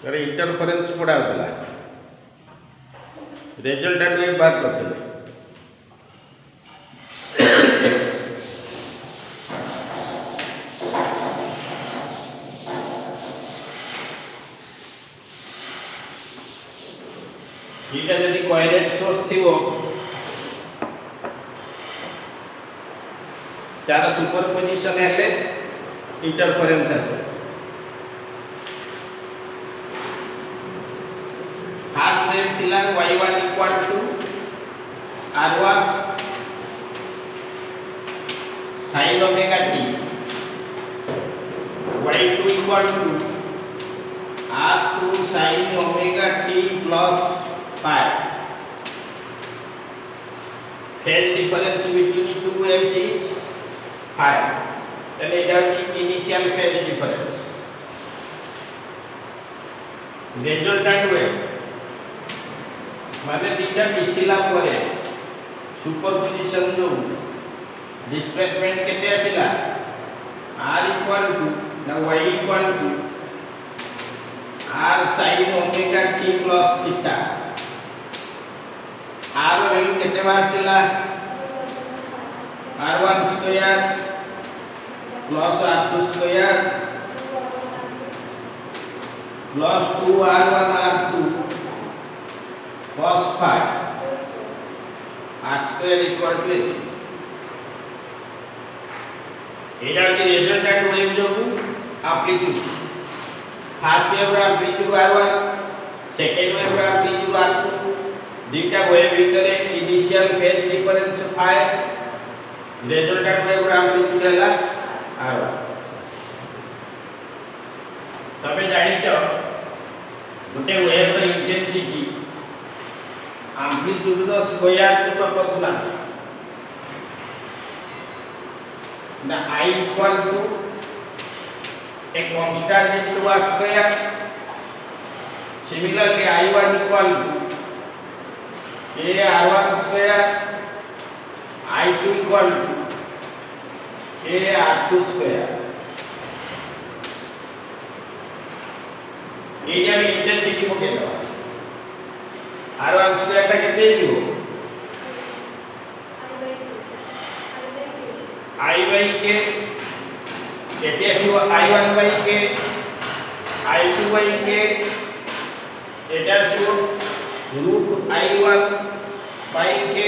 अरे इंटरफेरेंस पड़ा होता रिजल्टेंट वेव बात करते ये जदि कोहेरेंट सोर्स थिवो तार सुपरपोजिशन हेले इंटरफेरेंस आसे फास्ट वेव थिला y1 equal to r1 sin omega t y2 equal to r2 sin omega t plus pi phase difference between two waves is 5 then it is initial phase difference resultant wave माने दिटा मिसिला परे superposition जो displacement केते आसिला r equal to ना y equal to r sin omega t plus theta r value केते बारतिला r1 square plus r2 square plus 2r1 r2 cos phi r square equal to एटा की रिजल्टेंट वेव जो amplitude first wave रा amplitude r1 second wave रा amplitude r2 दीटा wave भीतर initial phase difference 5 resultant wave रा amplitude हैला r1 तबे जानि छ गोटे वेव रा इंटेंसिटी एम्पलीट्यूड रो स्क्वायर टू प्रोपोर्शनल ना I equal to a constant into r square similarly I1 equal to a r1 square I2 equal to a r2 square area में इंटेंसिटी को केतो r1 स्क्वायर टा केते हियो I by k केते हियो I1 by k I2 by k एटा हियो root I1 by k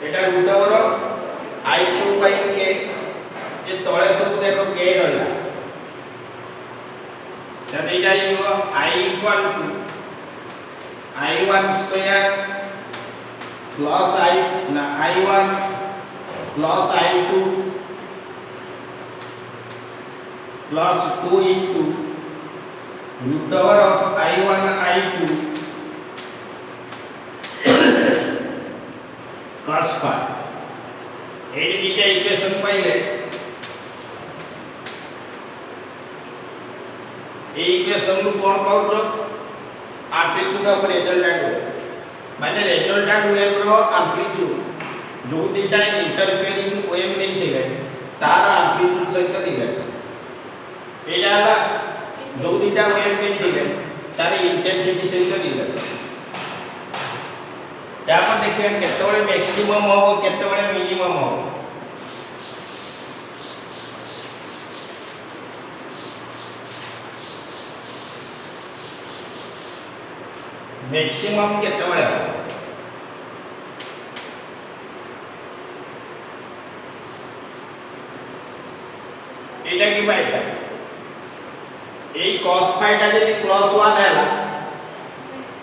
एटा root over I2 by k ये तळे सब देखो k रहला तब एटा हियो I equal to I1 square plus I1 plus I2 plus 2 into root over of I1 I2 cos phi एडी दीटा इक्वेशन पाइले ए इक्वेशन को कोन पाउछो एम्पलीट्यूड ऑफ रिजल्टेंट वेव माने रिजल्टेंट वेव रो एम्पलीट्यूड जो दीटा इंटरफेरिंग वेव नहीं थिले तार एम्पलीट्यूड सहित दिले एडाला जो दीटा वेव नहीं थिले तार इंटेंसिटी सहित दिले तापर देखिए केतबेले मैक्सिमम हो केतबेले मिनिमम हो मैक्सिमम केतबेले एटा की पाइबा ए cos phi टा जदि +1 हैला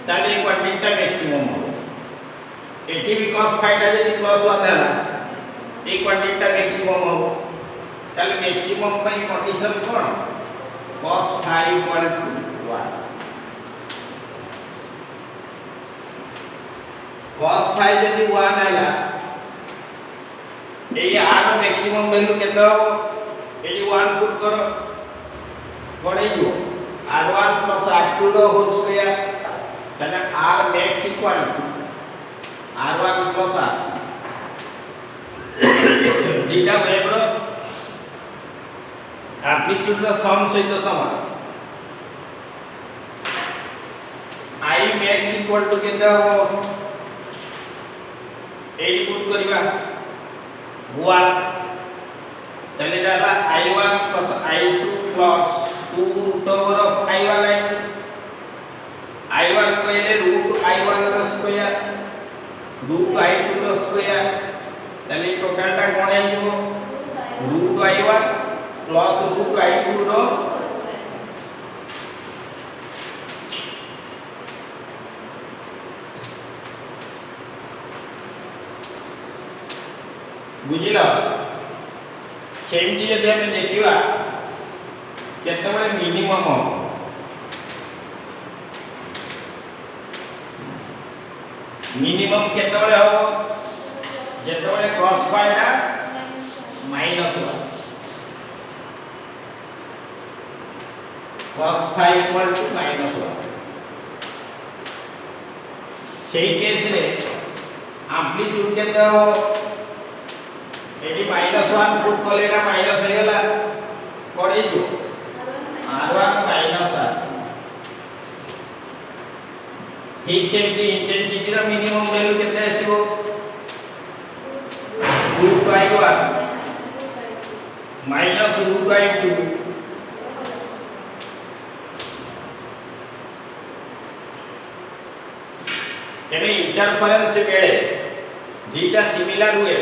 ताले क्वांटिटी मैक्सिमम हो एठी भी cos phi टा जदि +1 हैला ए क्वांटिटी मैक्सिमम हो ताले मैक्सिमम पई कंडीशन कोन cos phi = 1 cos phi जदि 1 हैला ए r मैक्सिमम वैल्यू केते हो एडी 1 पुट करो पड़ेयो r1 plus r2 रो होल स्क्वायर तने r max equal to r1 plus r दीटा वेव रो एम्पलीट्यूड रो सम सहित समान I max equal to केते हो एडी पुट करिवा 1 तले डाला I1 plus I2 plus 2 root over of I1 I2 I1 कहले root I1 ର स्क्वायर root I2 ର स्क्वायर तले टोटल टा कोन आइबो root I1 plus root I2 ର बुझिल सेमती यदि हमें देखा केतबळे मिनिमम केतबळे हो जेतबळे cos फाई टा -1 cos फाई इक्वल टू -1 सेही केस रे एम्पलीट्यूड केते हो एडी -1 पुट कलेला माइनस हे गला पड़ी जो r1 -r ठीक सेमती इंटेंसिटी रा मिनिमम वैल्यू केते आसीबो root i1 minus root i2 एबे इंटरफेरेंस बेले दीटा सिमिलर हुए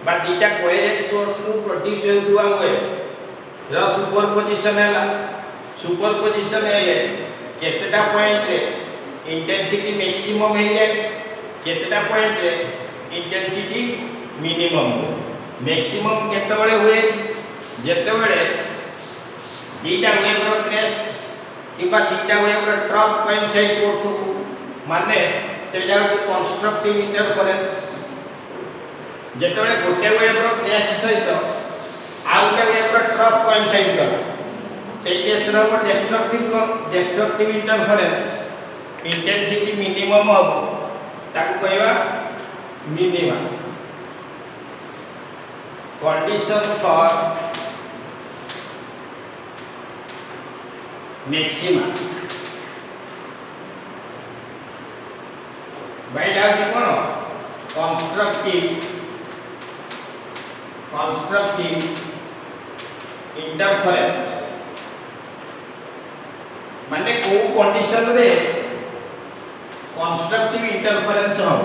बा दीटा कोहेरेंट सोर्स नु प्रोड्यूस होतुवा हुए र सुपरपोजिशन हेले केतेटा पॉइंट रे इंटेंसिटी मैक्सिमम हे जाय केतेटा पॉइंट रे इंटेंसिटी मिनिमम मैक्सिमम केतेबेले हुए जेतेबेले दीटा वेव रो क्रेस्ट किबा दीटा वेव रो ट्रफ कोइंसाइड करथु माने सेटा कंस्ट्रक्टिव इंटरफेरेंस जेतेबेले गोटे वेव रो क्रेस्ट सहित आउ गोटे वेव रो ट्रफ कोइंसाइड कर से केस रो डिस्ट्रक्टिव इंटरफेरेंस इंटेंसिटी मिनिमम हो ताकू कहवा मिनिमा कंडीशन फॉर मैक्सिमा बाइटा कोन कंस्ट्रक्टिव इंटरफेरेंस माने को कंडीशन रे कंस्ट्रक्टिव इंटरफेरेंस हो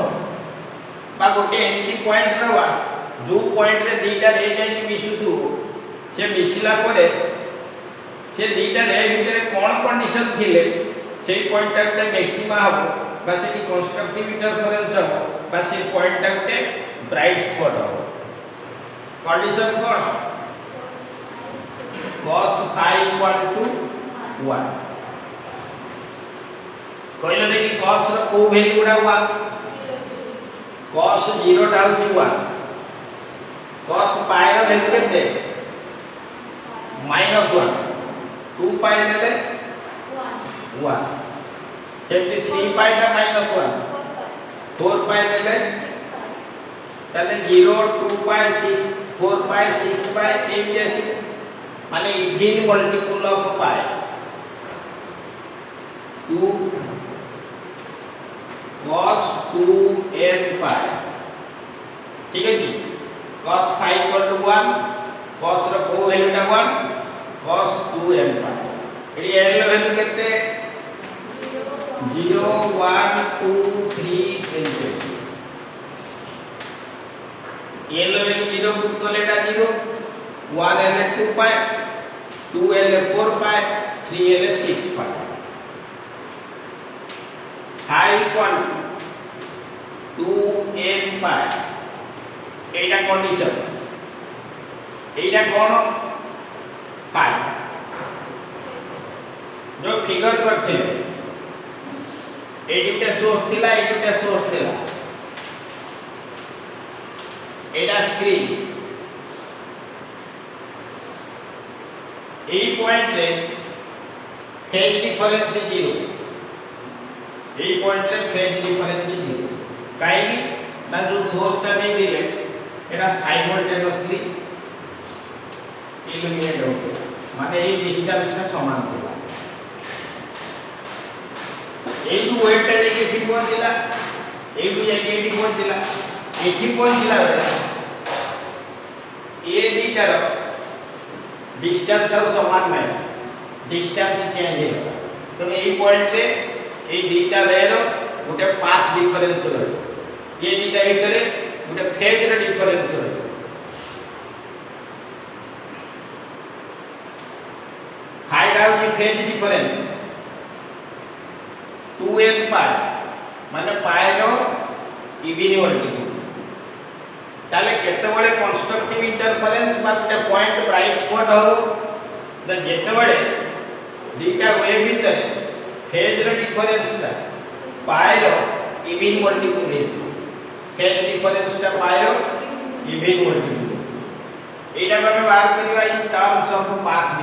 बा गोटे एंटी पॉइंट रवा जो पॉइंट रे दीटा रे जाई मिसुतु से मिसिला परे से दीटा रे भितरे कोन कंडीशन थिले से पॉइंट टा मैक्सिमा हो बा से कंस्ट्रक्टिव इंटरफेरेंस हो बा से पॉइंट टा गोटे ब्राइट स्पॉट हो condition cone cos phi equal to 1 कहले देखि cos रो को वैल्यू गुडा 1 cos 0 टा होची 1 cos pi रो वैल्यू केते -1 2 pi लेले 1 जेते 3 pi टा -1 4 pi लेले तले 0 2 pi 6 4 pi 6 pi एम जैसे माने even multiple of pi 2 cos 2n पाई ठीक है जी cos phi equal to 1 cos रो को वैल्यू टा 1 cos 2n पाई एडी n लो वैल्यू केते 0 1 2 3 n n लो वैल्यू 0 पुट तो लेटा 0 1 l 2 pi 2 l 4 pi 3 l 6 pi phi equal to 2n pi Etah condition Etah cone pi जो figure करथे एटा source थिला एटा सोर्स थिला एटा स्क्रीन ए पॉइंट रे फेज डिफरेंस 0 ए पॉइंट रे फेज डिफरेंस 0 काई ना जो सोर्स ता नहीं दिले एटा साइमल्टेनियसली इल्यूमिनेट होते माने ए डिस्टेंस का समान होगा ए जो वेट टा जाके एठी पहुंचला एठी जाके एठी पहुंचला एठी पहुंचला बेले ए दीटार डिस्टेंस समान नहीं डिस्टेंस चेंज है तो ए पॉइंट रे ए दीटा रेर गोटे पाथ डिफरेंस रही ये दीटा भितर गोटे फेज रे डिफरेंस रही find out the phase difference 2n पाई माने पाई रो इवन मल्टीपल ताले केते बळे कंस्ट्रक्टिव इंटरफेरेंस बा गोटे पॉइंट ब्राइट स्पॉट हो द जेते बळे दीटा वेव भितर फेज रे डिफरेंस ला पाई रो इवन मल्टीपल है फेज डिफरेंस ता पाई रो इवन मल्टीपल एटा को हम बाहर करबा in terms of path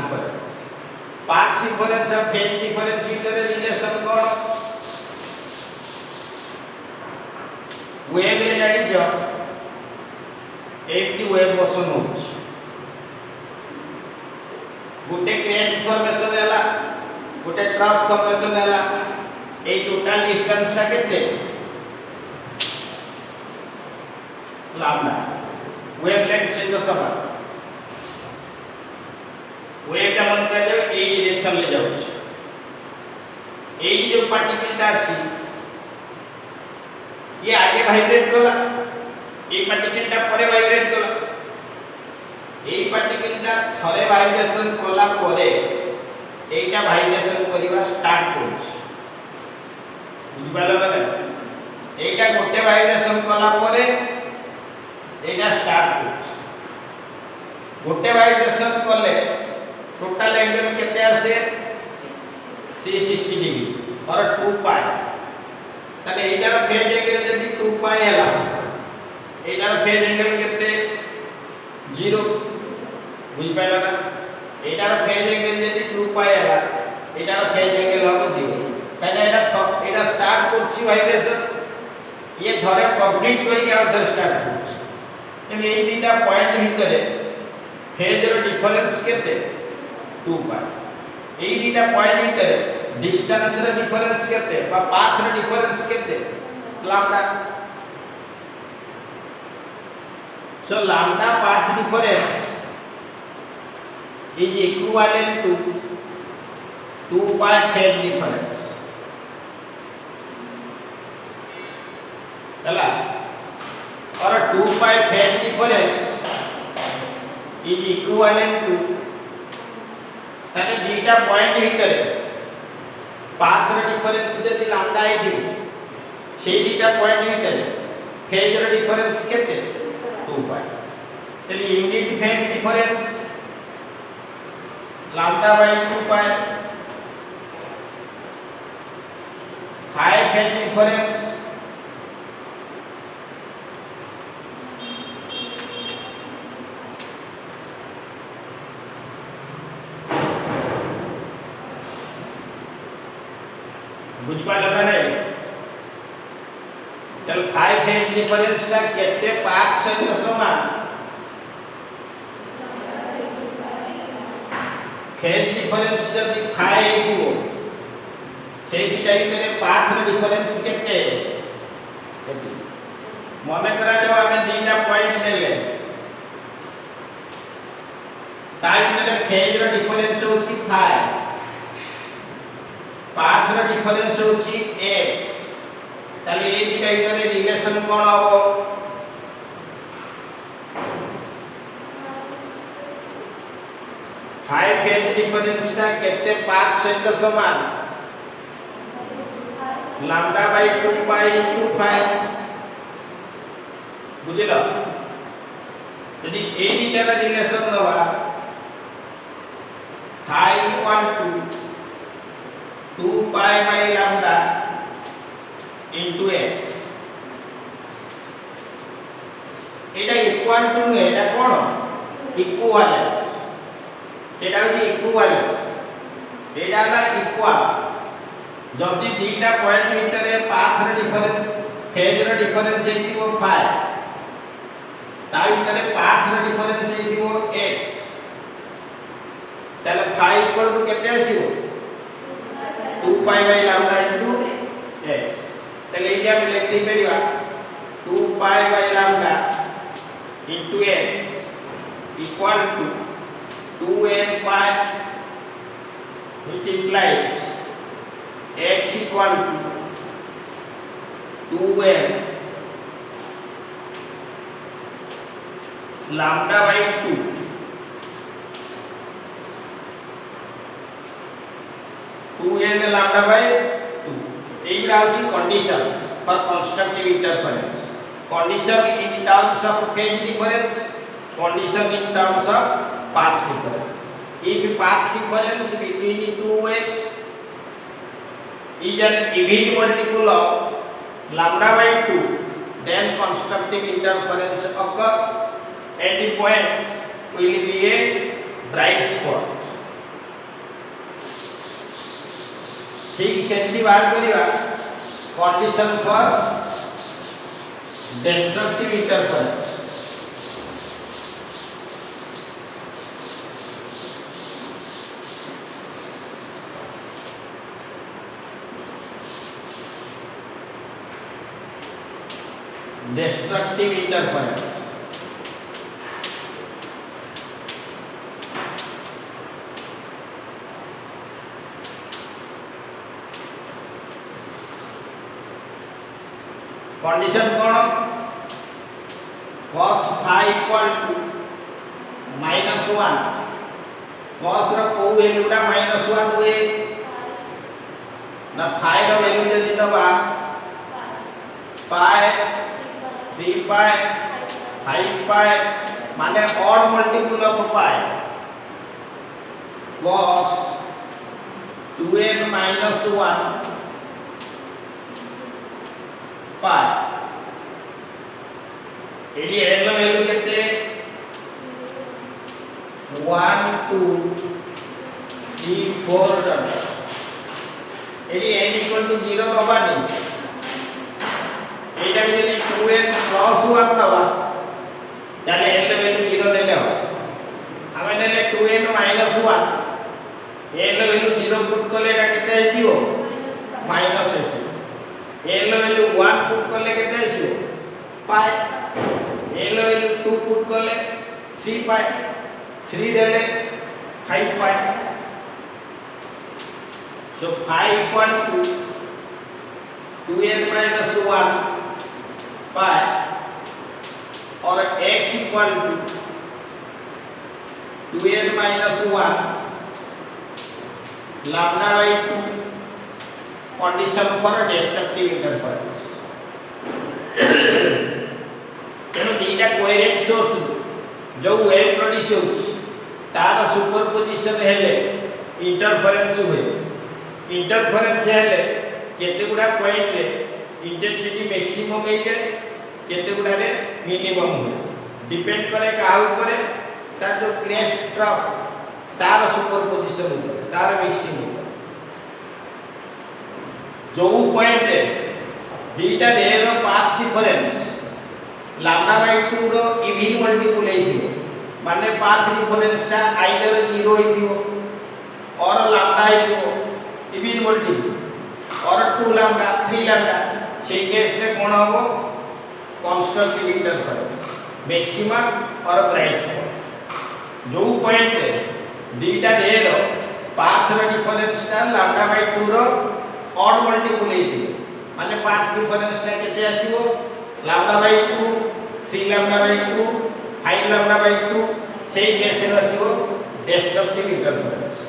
difference और फेज डिफरेंस भितर रिलेशन कोन वेव रे जानि जो एक वेव मोशन हो गोटे क्रेस्ट फॉर्मेशन हैला गोटे ट्रफ फॉर्मेशन हैला ए टोटल डिस्टेंस ता केते लैम्डा वेव लेंथ से जो समान वेव टा मन कर ए डायरेक्शन ले जाउ ए जो पार्टिकल ता अछि ये आगे वाइब्रेट कला ए पार्टिकल टा परे वाइब्रेट कला ए पार्टिकल टा थरे वाइब्रेशन कला परे एटा वाइब्रेशन करिवा स्टार्ट करछ बुझ पाला ना एटा गोटे वाइब्रेशन कला परे एटा स्टार्ट करछ गोटे वाइब्रेशन कले टोटल एंगल केते आसे 360 डिग्री और 2 पाई तने एटार फेज एंगल यदि 2 पाई हला एटार फेज एंगल केते 0 बुझ पाइला ना एटार फेज एंगल यदि 2 पाई हला एटार फेज एंगल हो 0 तने एटा स्टार्ट करछि वाइब्रेशन ये थरे कंप्लीट करी आ थरे स्टार्ट करछि तने ए दीटा पॉइंट भितरे फेज रो डिफरेंस केते 2 पाई ए दीटा पॉइंट भितरे डिस्टेंस रे डिफरेंस केते बा पाथ रे डिफरेंस केते lambda so lambda path difference is equivalent to 2 pi phase difference हला और 2 pi phase difference is equivalent to ताने दीटा पॉइंट भितर पाथ रे डिफरेंस जदि लैम्डा है थी से दीटा पॉइंट भितर फेज रे डिफरेंस केते 2 पाई तले unit phase difference lambda by 2 pi high phase difference बुझ पाला ना चल 5 फेज डिफरेंस ला केते पाथ से समान फेज डिफरेंस जब 5 हेतिबो से दिटा भितर पाथ रे डिफरेंस केते मने करा जब हमें दीटा पॉइंट नेले ता भितर फेज रे डिफरेंस होची 5 पाथ रे डिफरेंस होची x ताले ए दीटा भितर रिलेशन कोन हो 5 फेज डिफरेंस ता केते पाथ सहित समान लैम्डा बाय 2 पाई इनटू 5 बुझिलो यदि ए दीटा रिलेशन दवा 5 2 pi by lambda into x Etah equal to Etah cone equivalent एटा होची इक्विवेलेंट एटा ला इक्वल जब दीटा पॉइंट भितर पाथ रे डिफरेंस फेज रे डिफरेंस हेतिबो 5 ता भितर पाथ रे डिफरेंस हेतिबो x ताले 5 इक्वल टू केते आसीबो 2 pi by lambda into x तले एटा में लिख दी परिवा 2 pi by lambda into x equal to 2n pi, which implies x equal to 2n lambda by 2 2n lambda by 2 एइला होची condition for constructive interference condition in terms of phase difference, condition in terms of path difference. If path difference between two waves is an even multiple of lambda by 2, then constructive interference occur and the point will be a bright spot. ठीक sensi बात करिवा condition for destructive interference. Destructive interference. Condition कौन cos phi equal to -1 cos रो को value टा -1 हुए ना phi रो value जदी नबा pi 3 pi 5 pi माने odd multiple of pi cos 2n - 1 pi एडी n लो वैल्यू केते 1 2 3 4 डन एडी n इक्वल टू 0 नबानी एटा भी जदी 2n + 1 नबा ताले n लो वैल्यू 0 लेले हो हमें नेले 2n - 1 n लो वैल्यू 0 पुट करले एटा केते आइयो माइनस आइयो n लो वैल्यू 1 पुट करले केते आइयो पाई n लो वैल्यू 2 पुट करले 3 पाई 3 देले 5 पाई so phi equal to 2n - 1 pi और x equal to 2n - 1 lambda by 2 condition for destructive interference तेणु दीटा कोहेरेंट सोर्स जो वेव प्रोड्यूस होछि तार सुपरपोजिशन हेले इंटरफेरेंस हुए इंटरफेरेंस हेले केते गुडा पॉइंट रे इंटेंसिटी मैक्सिमम हे जाय केते गुडा रे मिनिमम हुए डिपेंड करे का ऊपर तार जो क्रेस्ट ट्रफ तार सुपरपोजिशन ऊपर तार मैक्सिमम जो पॉइंट रे दीटा रे रो पाथ डिफरेंस लैम्डा बाय 2 रो इवन मल्टीपल हेतियो माने पाथ डिफरेंस ता आइदर 0 हेतियो और लैम्डा हेतियो इवन मल्टीपल और 2 लैम्डा 3 लैम्डा से केस रे कोन होबो कंस्ट्रक्टिव इंटरफेरेंस मैक्सिमा और ब्राइट स्पॉट जो पॉइंट रे दीटा रे रो पाथ रो डिफरेंस ता लैम्डा बाय 2 रो ऑड मल्टीपल हेतियो माने पाथ डिफरेंस ता केते आसीबो lambda by 2 3 lambda by 2 5 lambda by 2 से केस रे आसीबो डिस्ट्रक्टिव इंटरफेरेंस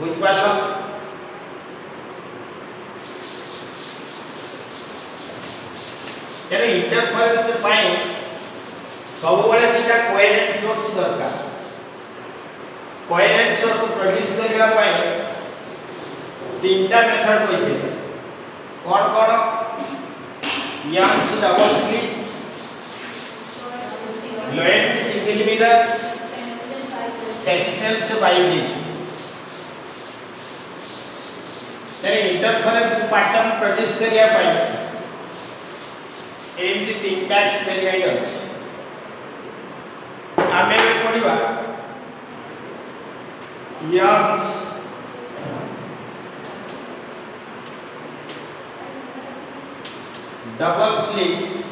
बुझ पालो तेरे इंटरफेरेंस पाई सब बेले दिटा कोहेरेंट सोर्स दरकार कोहेरेंट सोर्स प्रोड्यूस करबा पाई तीनटा मेथड होइছে कोन कोन Young's double slit, Lorentz single mirror, Fresnel's binding. तेरे इंटरफेरेंस पैटर्न प्रोड्यूस करिया पाई एमती तीनटा एक्सपेरिमेंट आमे पढ़िबा Young's double slit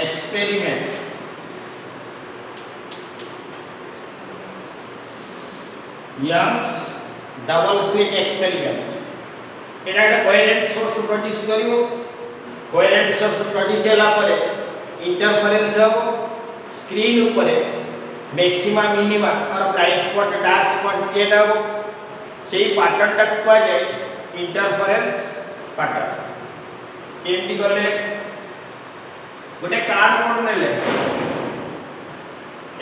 experiment Young's double slit experiment एटा एक कोहेरेंट सोर्स प्रोड्यूस करिवो कोहेरेंट सोर्स प्रोड्यूस होला परे इंटरफेरेंस हो स्क्रीन ऊपर मैक्सिमा मिनिमा और bright spot dark spot create हो सेही पैटर्न तक को जाए इंटरफेरेंस पैटर्न केमती गले गोटे कार्डबोर्ड नेले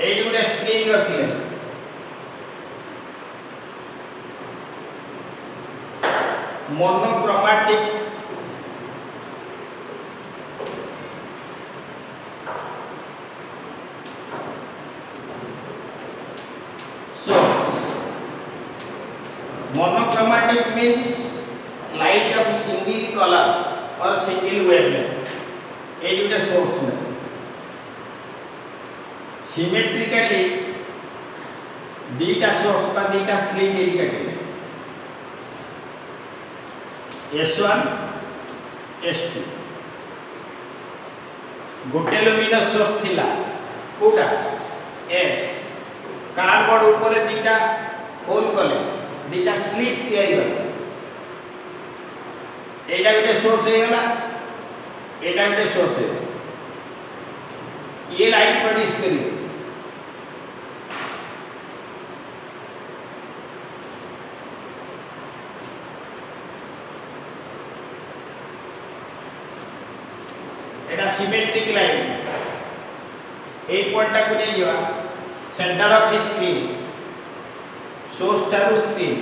एई गोटे स्क्रीन रखिले monochromatic monochromatic means light of single color or single wavelength ये जो सोर्स में सिमेट्रिकली दीटा सोर्स का दीटा स्लिट एरिया के S1 S2 गोटे लुमिनस सोर्स थिला कोटा S कार्डबोर्ड ऊपर दीटा होल कले दीटा स्लिट तैयारी होला एटा गोटे सोर्स हे गला एटा गोटे सोर्स है ये लाइट प्रोड्यूस करी एटा सिमेट्रिक लाइन ए पॉइंट को नहीं जवा centre of the screen source टारु स्क्रीन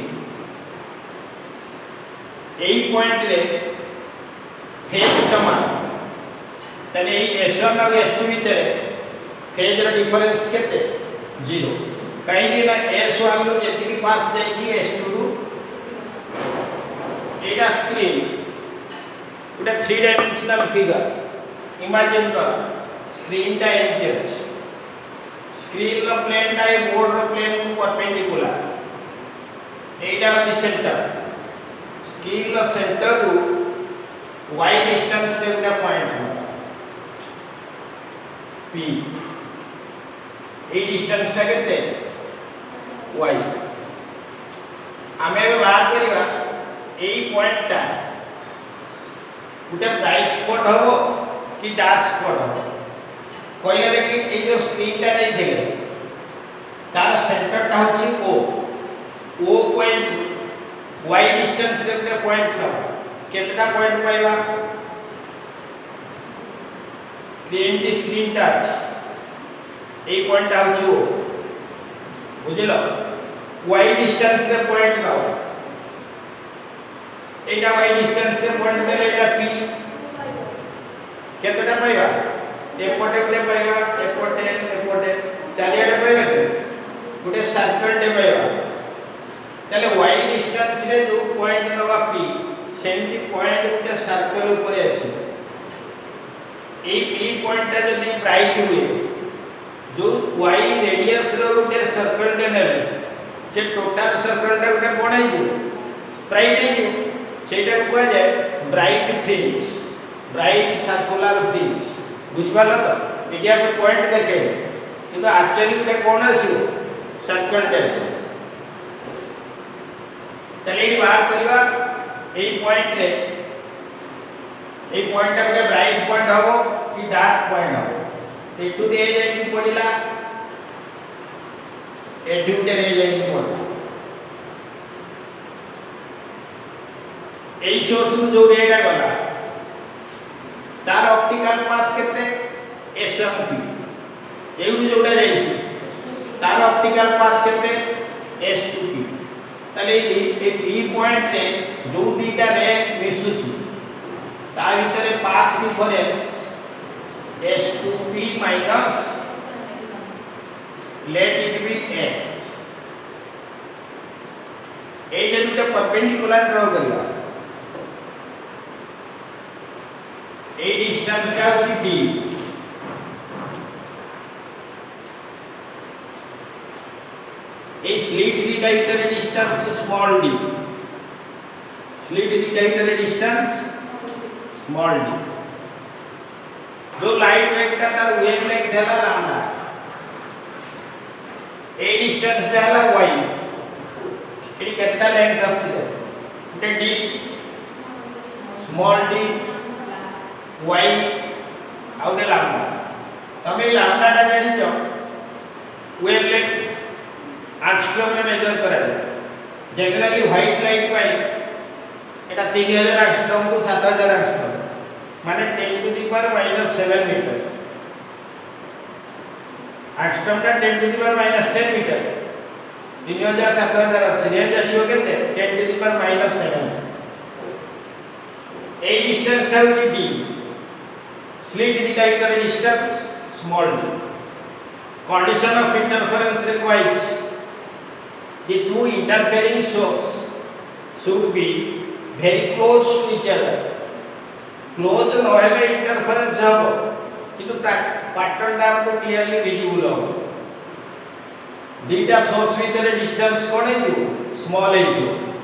एई पॉइंट रे फेज समान तने एई S1 और S2 भितर फेज रो डिफरेंस केते 0 काई कि ना S1 रो जेति पाथ जाई कि S2 रो एटा स्क्रीन उटा 3 डायमेंशनल फिगर इमेजिन कर स्क्रीन टा एज स्क्रीन रो प्लेन टा बोर्ड रो प्लेन को परपेंडिकुलर एटा रो सेंटर स्क्रीन रो सेंटर रो y डिस्टेंस रे उटा पॉइंट p ए डिस्टेंस टा केते y आमे बात करिवा एई पॉइंट टा उटा ब्राइट स्पॉट हबो कि डार्क स्पॉट हबो कहले रे कि ए जो स्क्रीन टा नै थिले तार सेंटर टा होछि o पॉइंट y डिस्टेंस रे उटा पॉइंट न केतना पॉइंट पाइबा प्लेन दी स्क्रीन टच ए पॉइंट आउची हो बुझिलो y डिस्टेंस रे पॉइंट न एटा y डिस्टेंस रे पॉइंट देले एटा p केतना पाइबा एपटे गुटे पाइबा एपटे चारियाडे पाइबा गुटे सर्कल डे पाइबा ताले y डिस्टेंस रे जो पॉइंट नवा p सेंटी पॉइंट गुटे सर्कल ऊपर आसी ए p पॉइंट ता जदी ब्राइट हुए जो y रेडियस रो गुटे सर्कल डे नेले से टोटल सर्कल ता गुटे बनाई जो ब्राइट हे सेटा को जाय bright fringe bright circular fringe बुझबाला तो एटा पे पॉइंट देखे किंतु एक्चुअली गुटे कोन आसी सर्कल डे तले बात करबा ए पॉइंट रे ए पॉइंट रे ब्राइट पॉइंट हबो कि डार्क पॉइंट हबो एटू दे जाई कि पडिला एटू दे रे जाई कि पडिला एई सोर्स जो रेडा गला तार ऑप्टिकल पाथ केते S1P एउडी जोडा जाई तार ऑप्टिकल पाथ केते S2P तले ए p पॉइंट रे जो दीटा रे मिसुची ता भीतर path difference S2P minus let it be x ए जे दुटा परपेंडिकुलर ड्रॉ करला ए डिस्टेंस का होची d ए स्लिट दीटा भीतर डिस्टेंस स्मॉल d स्लिट दिटा ভিতরে डिस्टेंस स्मॉल d जो लाइट वेक्टर तार वेवलेंथ है लैम्डा ए डिस्टेंस है y एटी केतना लेंथ आछे एटा d स्मॉल d y आउटे लैम्डा तमे लैम्डा टा जानि छ वेवलेंथ एंगस्ट्रम रे मेजर करा जाय जनरली व्हाइट लाइट पाई एटा 3000 एंगस्ट्रम को 7000 एंगस्ट्रम माने 10 to the power -7 metre angstrom का 10 टू द पावर -10 मीटर 3000 7000 अछि रेंज आसीओ केते 10 टू द पावर -7 ए डिस्टेंस है d स्लिट दिटा ভিতরে distance small d condition of interference requires the two interfering sources should be very close to each other close न हेले इंटरफेरेंस हबो किंतु पैटर्न टा हमको क्लियरली विजिबल हो दुईटा सोर्स ভিতরে डिस्टेंस कोन है स्मॉल है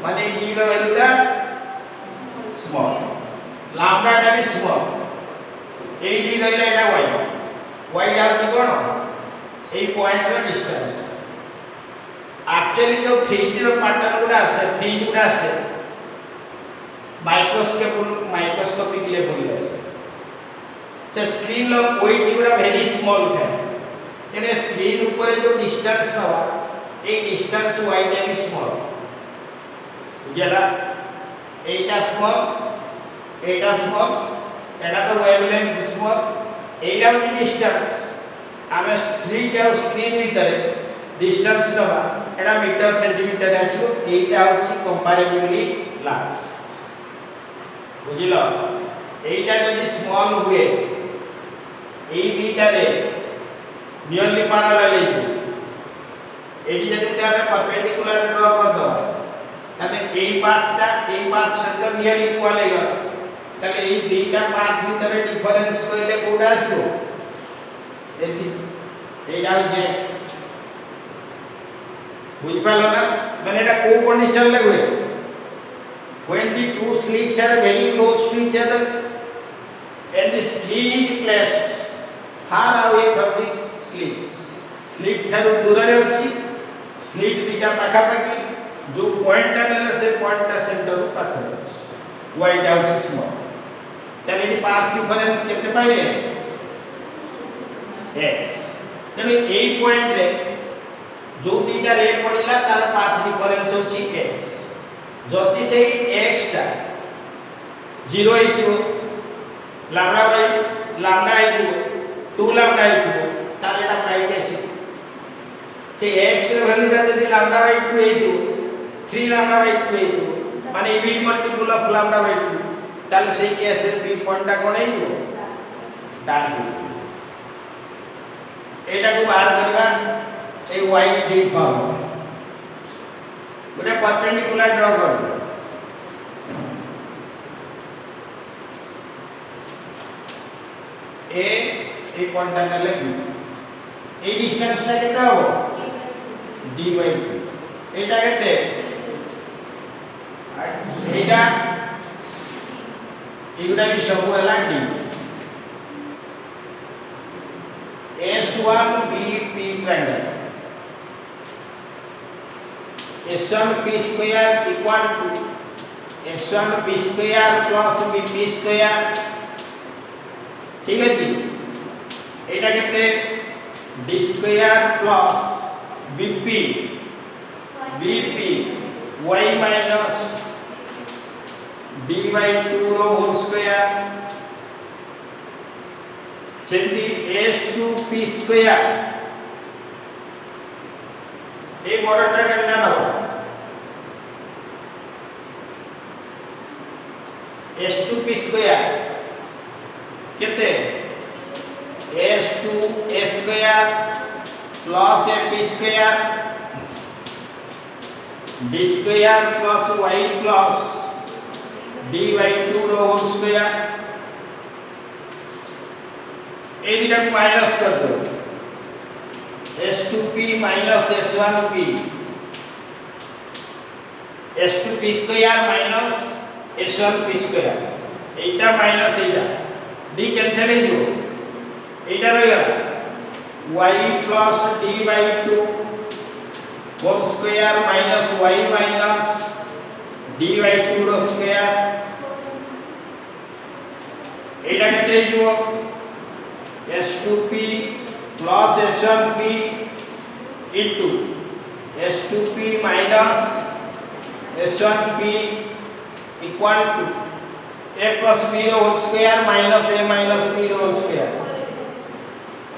माने d रो वैल्यू टा स्मॉल लैम्डा टा भी स्मॉल ए d रहला एटा y टा कोन এই পয়েন্ট র ডিসটেন্স एक्चुअली जो फ्रिज रो पैटर्न गुडा আছে फ्रिज गुडा আছে माइक्रोस्कोपिक लेवल रे से स्क्रीन लो वेट गुडा वेरी स्मॉल था एने स्क्रीन ऊपर जो डिस्टेंस हवा ए डिस्टेंस y टा भी स्मॉल बुझला एटा स्मॉल एटा तो वेवलेंथ स्मॉल एटा भी डिस्टेंस आमे स्क्रीन या स्क्रीन ভিতরে डिस्टेंस नबा एटा मीटर सेंटीमीटर आछो एटा होची कंपैरेटिवली लार्ज बुझिलो एटा जदि स्मॉल हुए एई दुईटा रे नियरली पैरेलल एटी जदि आमे परपेंडिकुलर ड्रा कर दो तने एई पार्ट सहित नियरली इक्वल हे गला तने एई दुईटा पार्ट ভিতরে डिफरेंस কইলে কোডা আসবো एटा होची x बुझ पालो ना मैंने एटा को कंडीशन ले हुए when the two slits are very close to each other and the screen is placed far away from the slit Tharu दूर रे अछि स्लिट दिटा पाखा पाखी जो पॉइंट आनले से पॉइंट ता सेंटर रो पाखा y टा होची स्मॉल तने एटी पाथ डिफरेंस केते पाइले x तने एई पॉइंट रे जो दीटा रे पड़िला तार पाथ डिफरेंस होची x जति से x टा 0 हेतिबो लैम्डा हेतिबो 2 लैम्डा हेतिबो तार एटा प्राइट आसी से x रे वैल्यू टा जदि लैम्डा बाय 2 हेतिबो 3 लैम्डा बाय 2 हेतिबो माने b multiple of lambda by 2 ताल से केस रे b पॉइंट टा कोन हेतिबो डान एटा को बाहर करबा ए y डी फॉर्म गोटे परपेंडिकुलर ड्रा कर ए पॉइंट आनले b ए डिस्टेंस टा केता हो d बाय 2 एटा केते एटा एगुडा भी सब हला d S1 BP triangle S1 P square equal to S1 P square plus BP square ठीक है जी एटा केते D square plus BP y minus d by 2 रो होल स्क्वायर सेंटी s2p स्क्वायर ए बड़टा केतना नबो s2p स्क्वायर केते s2 square plus p square d square plus y plus d by 2 रो होल स्क्वायर ए दिटा माइनस कर दो s2p minus s1p s2p square minus S1 p square एटा माइनस एटा d कैंसिल हो जो एटा रह गया y plus d by 2 whole square minus y minus d by 2 row square एटा केते हो S2p plus S1p into S2p minus S1p equal to a plus b whole square minus a minus b whole square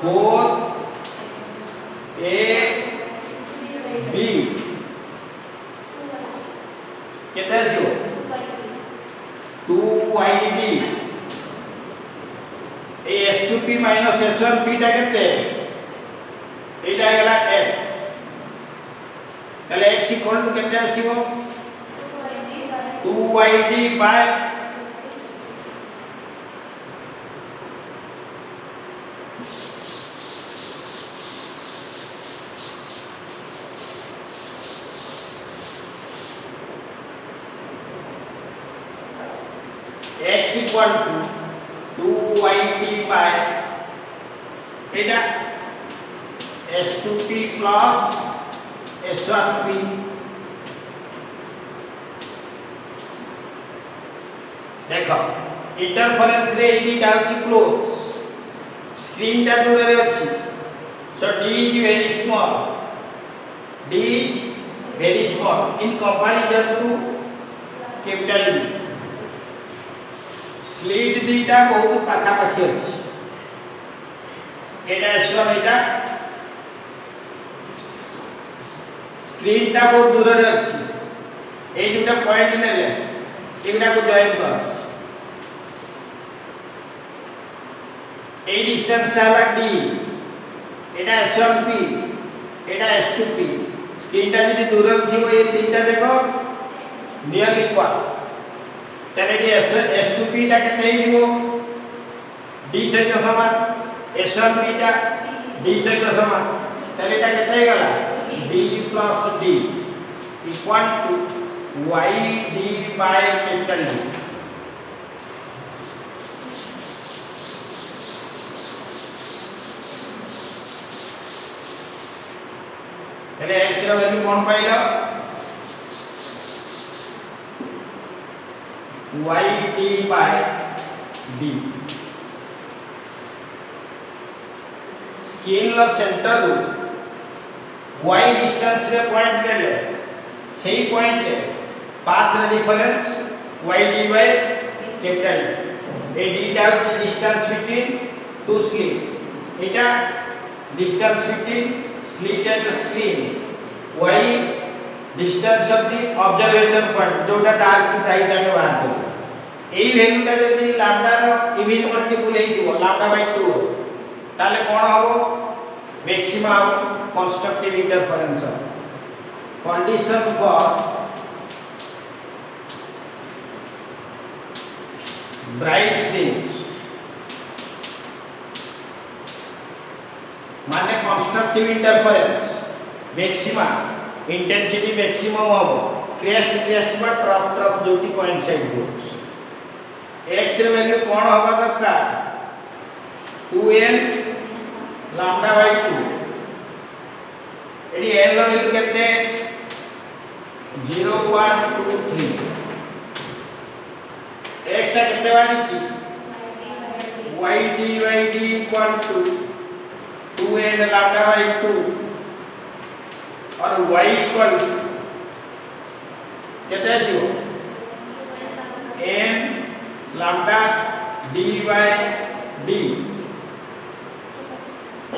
4a b कितना हो 2yd ए S2p minus S1p टा केते एटा गेला x ताले x equal to केते आसीबो 2yd by x equal to 2yd by Etah S2p plus S1p देखो interference रे एडी डाउच क्लोज स्क्रीन टा दूर रे अछि सो d is very small d is very small in comparison to capital D slit दीटा बहुत पाखा पाखी अछि एटा S1 एटा स्क्रीन टा बहुत दूर रे अछि ए दुटा पॉइंट नेले एटा को जॉइन कर ए डिस्टेंस टा d एटा S1p एटा S2p स्क्रीन टा जदी दूर रे थिबो ए तीनटा देखो नियर इक्वल तने जे S2p टा केते हिबो d सहित समान S1p टा d सहित समान तने टा केते गला d plus d equal to yd by capital D तने x रो वैल्यू कोन पाइलो yd by d scalar centre y distance रे पॉइंट ले सही पॉइंट है पाथ रे डिफरेंस yd by कैपिटल ए d डाउट डिस्टेंस बिटवीन टू स्लिट्स एटा distance between slit and screen y distance of the observation point जोटा डार्क राइट आने बाहर कर एई वैल्यू टा जदी लैम्डा रो इवन मल्टीपल हे दिबो लैम्डा बाय 2 ताले कोन हबो maxima of constructive interference condition for bright fringe माने constructive interference maxima intensity maximum हबो क्रेस्ट क्रेस्ट बा ट्रफ ट्रफ जोटी कोइंसाइड होस x रे वैल्यू कोन हबा दरकार 2n लैम्डा बाय 2 एडी n लो वैल्यू केते 0 1 2 3 x टा केते वाली छी yd by d equal to 2n lambda by 2 और y इक्वल केते आसीबो n lambda d by d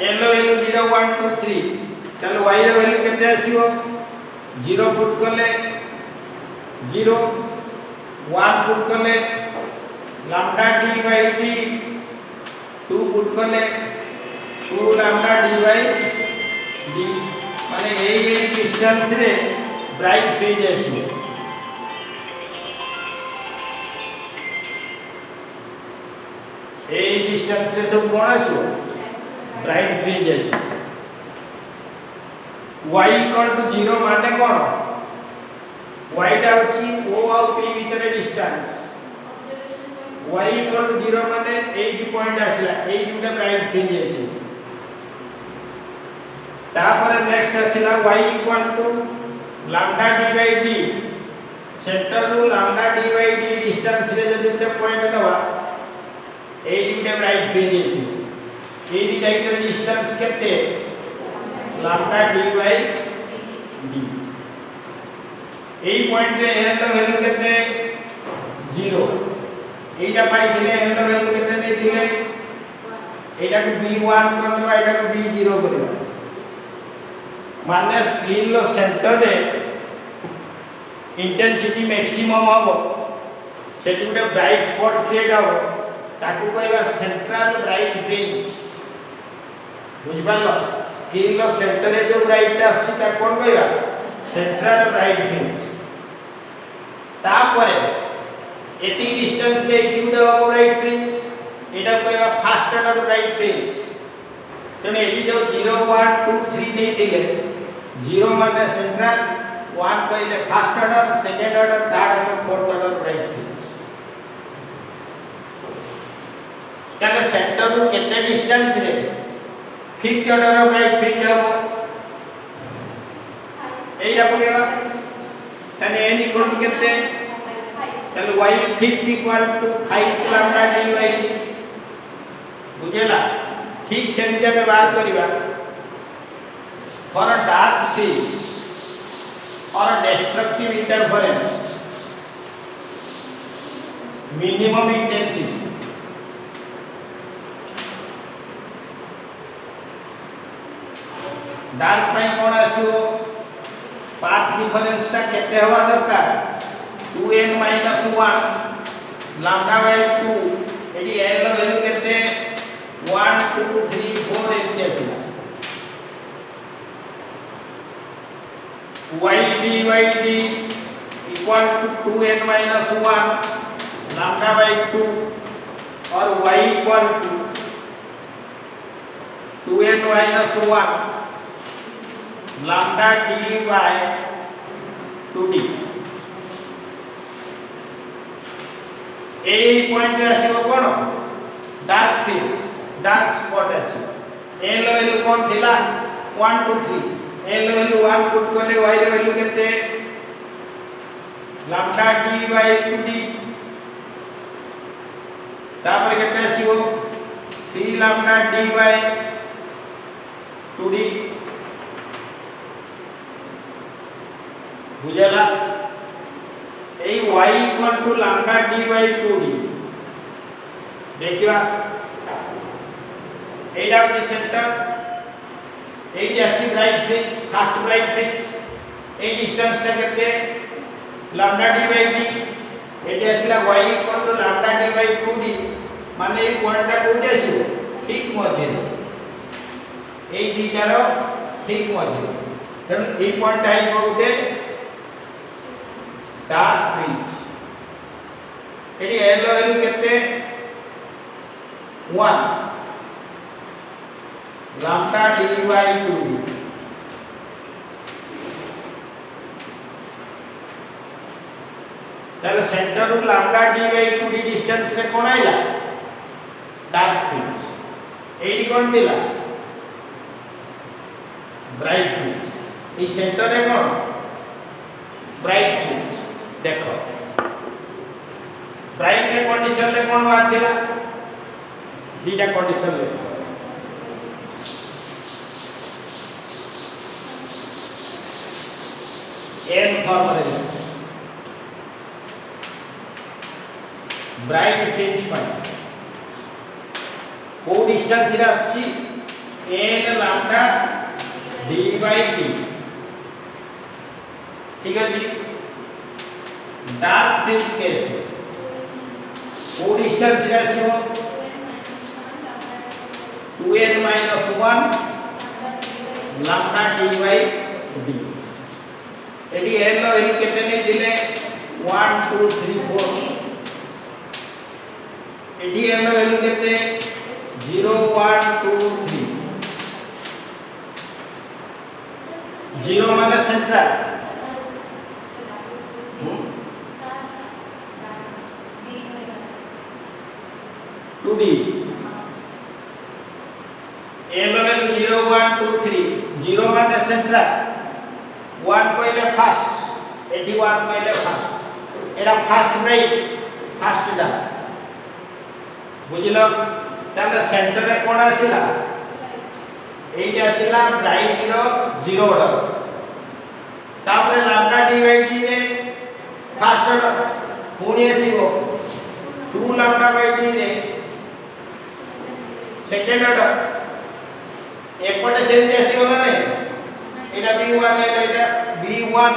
n लो वैल्यू 0 1 2 3 चलो y रो वैल्यू केते आसीबो 0 पुट करले 0 1 पुट करले lambda d by d 2 put करले 2 लैम्डा d by d माने ए डिस्टेंस रे ब्राइट फ्रिंज आसीबो ए डिस्टेंस रे सब कोन आसीबो ब्राइट फ्रिंज आसीबो y इक्वल टू 0 माने कोन y टा होची o और p ভিতরে ডিসটেন্স y इक्वल टू 0 মানে এই যে পয়েন্ট আসলা এই দুটো ব্রাইট ফ্রিঞ্জ আছে তারপরে নেক্সট আসলা y equal to lambda d by d centre রু lambda d by d distance রে যদি দুটো পয়েন্ট নেওয়া এই দুটো ব্রাইট ফ্রিঞ্জ আছে এই দুটো ভিতরে ডিসটেন্স কেতে lambda d by d এই পয়েন্টে n এর ভ্যালু কেতে 0 এইটা পাইছিলে n এর ভ্যালু কেতে নেই দিলে এটাকে b1 করবা এটাকে b0 করবা মানে স্ক্রিন লো সেন্টারে ইন্টেন্সিটি ম্যাক্সিমাম হবো সেটি ଗୋଟେ ব্রাইট স্পট ক্রিয়েট হবো তাকে কইবা সেন্ট্রাল ব্রাইট ফ্রিঞ্জ বুঝিপারল স্ক্রিন লো সেন্টারে যে ব্রাইটটা আসছে তা কোন কইবা সেন্ট্রাল ব্রাইট ফ্রিঞ্জ তারপরে এটি ডিসটেন্স রে এইটি ଗୋଟେ হবো ব্রাইট ফ্রিঞ্জ এটা কইবা ফার্স্ট অর্ডার ব্রাইট ফ্রিঞ্জ তেনে এটি যে 0 1 2 3 ଦେଇଥିଲେ 0 মানে সেন্ট্রাল 1 কইলে first order second order third order fourth order bright fringe তাহলে সেন্টার টু কেতে ডিসটেন্স রে ফিফথ অর্ডার ব্রাইট ফ্রিঞ্জ হবো এইটা পকেবা তাহলে n ইকুয়াল টু কেতে তাহলে y fifth equal to 5 lambda d by d বুঝলা ঠিক সেମିତି ଆମେ ବାହାର କରିବା for a dark sea or a destructive interference minimum intensity dark ପାଇଁ कोन ଆସିବ path difference ଟା କେତେ ହବା ଦରକାର 2n - 1 lambda by 2 ଏଠି n ର ଭ୍ୟାଲୁ କେତେ 1 2 3 4 ଏମିତି ଆସିଲା y d by d equal to 2n - 1 lambda by 2 और y equal to 2n - 1 lambda d by 2d এই পয়েন্টে আসিব কোন ডার্ক ফিল্ড डार्क स्पॉट আছে n लो वैल्यू कोन थिला 1 2 3 n लो वैल्यू 1 पुट करले y लो वैल्यू केते लैम्डा d by 2d तापर केते आसीबो 3 लैम्डा d by 2d बुझला এই y equal to lambda d by 2d देखिबा এইটা হচ্ছে সেন্টার এইটা আসছে bright fringe first bright fringe এই ডিসটেন্সটা কেতে lambda d by d এটা আসলে y equal to lambda d by 2d মানে এই পয়েন্টটা কোথায় আসিব ঠিক মধ্যে এই দুইটার ঠিক মধ্যে তেଣୁ এই পয়েন্টটা আইব গোটে ডার্ক ফ্রিঞ্জ এটি l ভ্যালু কেতে 1 lambda d by 2d তাহলে centre to lambda d by 2d distance রে কোন আইলা ডার্ক ফ্রিঞ্জ এইটি কোন দিলা ব্রাইট ফ্রিঞ্জ এই সেন্টারে কোন ব্রাইট ফ্রিঞ্জ দেখো ব্রাইট রে কন্ডিশন রে কোন বাদ দিলা দুইটা কন্ডিশন রে n formula bright fringe point को डिस्टेंस रे आछि n lambda d by d ठीक अछि डार्क फ्रिंज केस को डिस्टेंस रे आछो 2n - 1 lambda d by d एडी n लो वैल्यू केते नै दिले 1 2 3 4 एडी n लो वैल्यू केते 0 1 2 3 0 माने सेंट्रल 1 2 3 0 माने सेंट्रल 1 कहले फास्ट एठी 1 कहले फास्ट एटा फास्ट ब्राइट फास्ट डा बुझिलो ताले सेंटर रे कोन आसिला एठी आसिला ब्राइट रो 0 ऑर्डर तापरे लैम्डा डिवाइड रे फास्ट ऑर्डर पुणी आसीबो 2 लैम्डा बाय डी रे सेकंड ऑर्डर एपटे सेमती आसीबो ना नै एटा b1 है एटा b1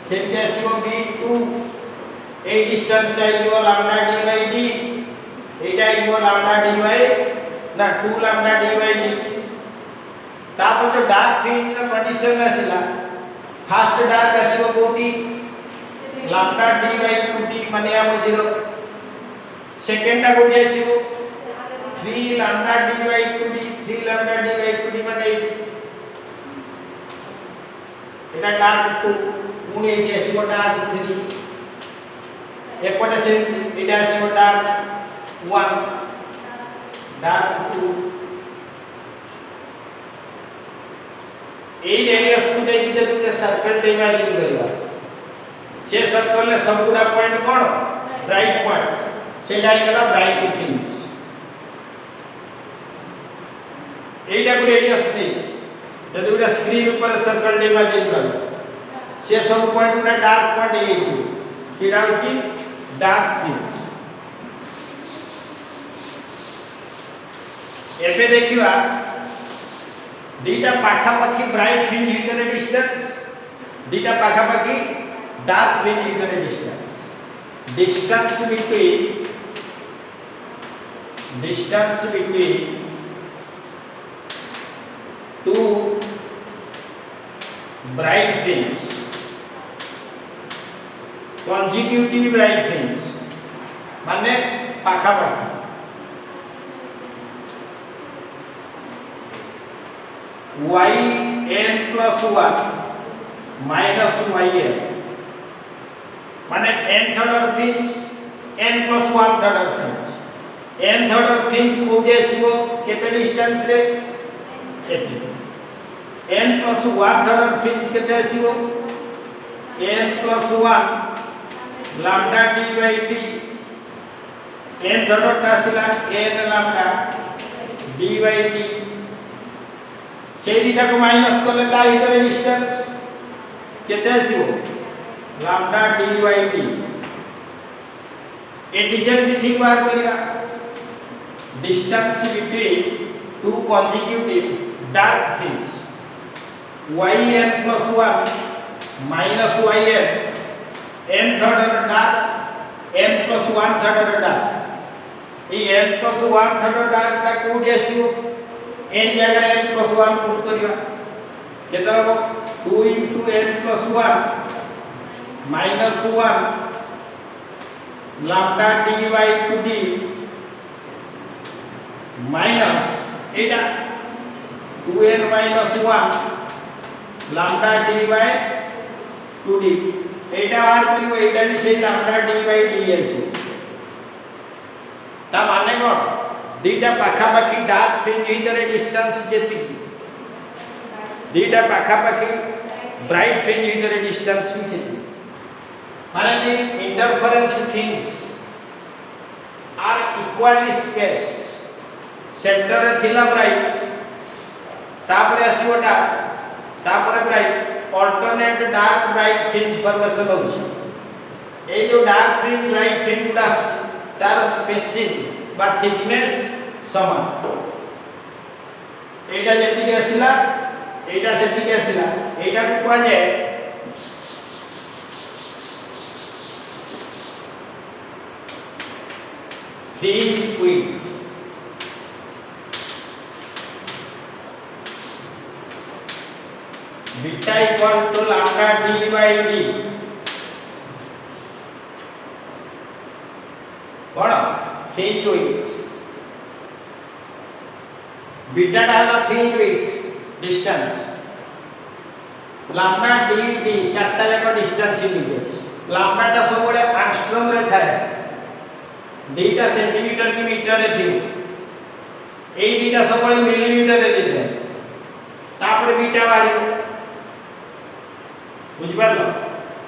सेमती आसीबो b2 ए डिस्टेंस आइबो लैम्डा डी बाय डी एटा आइबो लैम्डा डी बाय ना 2 लैम्डा डी बाय डी तापर जो डार्क फ्रिंज रो कंडीशन आसीला फास्ट डार्क आसीबो कोटी लैम्डा डी बाय 2t माने आबो 0 सेकंड टा कोटी आसीबो 3 lambda d by 2d 3 lambda d by 2d माने एटा डार्क 2 पुणी एटी आसीबो डार्क 3 एपटे से एटा आसीबो डार्क 1 डार्क 2 ए रेडियस को देखि जे तुते सर्कल टे इमेजिन करबा से सर्कल ले सबुडा पॉइंट कोन ब्राइट पॉइंट सेटा इगला ब्राइट फ्रिंज एटा को रेडियस नै जदि उडा स्क्रीन ऊपर सर्कल टे इमेजिन कर से सब point Uda dark point A किडा होची डार्क फ्रिंज एबे देखिबा दीटा पाखा पाखी ब्राइट फ्रिंज भितर डिस्टेंस दीटा पाखा पाखी डार्क फ्रिंज भितर distance between two bright fringe consecutive bright fringe माने पाखा पाखी yn plus 1 minus yn माने n third order fringe n plus 1 third order fringe n third order fringe को देसिबो केते डिस्टेंस रे एटी n plus 1 third order fringe केते आसीबो n plus 1 lambda d by d n third order आसीला n lambda d by d से दिटा को माइनस करले ता भीतर डिस्टेंस केते आसीबो lambda d by d eighty से ठीक बात करिया distance between to consecutive dark fringe yn plus 1 minus yn n third order dark n plus 1 third order dark A n plus 1 third order dark ता कोडी आसीबो n जगह n plus 1 put करिया केता हो 2 into n plus 1 minus 1 lambda d by 2d minus Etah 2n minus 1 lambda d by 2d एटा बार करियो एटा भी से lambda d by d आसी ता माने कोन दीटा पाखा पाखी डार्क फ्रिंज भीतर डिस्टेंस जेति दीटा पाखा पाखी ब्राइट फ्रिंज भीतर डिस्टेंस जेति माने interference fringe are equally spaced center रे थिला ब्राइट तापरे आसीबो डार्क तापरे bright alternate dark bright fringe formation होछि ए जो डार्क फ्रिंज ब्राइट फ्रिंज गुडा तार स्पेसिंग बा थिकनेस समान एटा जेति के आसिला एटा सेति के आसिला एटा को कोन जे fringe width beta equal to lambda d by d कोन फ्रिंज विड्थ बीटा टा fringe width distance lambda d d चारटा लेको डिस्टेंस यूनिट lambda टा सबले एंगस्ट्रॉम रे थाए d टा सेंटीमीटर की मीटर रे थी ए d टा सबले मिलीमीटर रे दिते तापर बीटा बाहर बुझ पारलो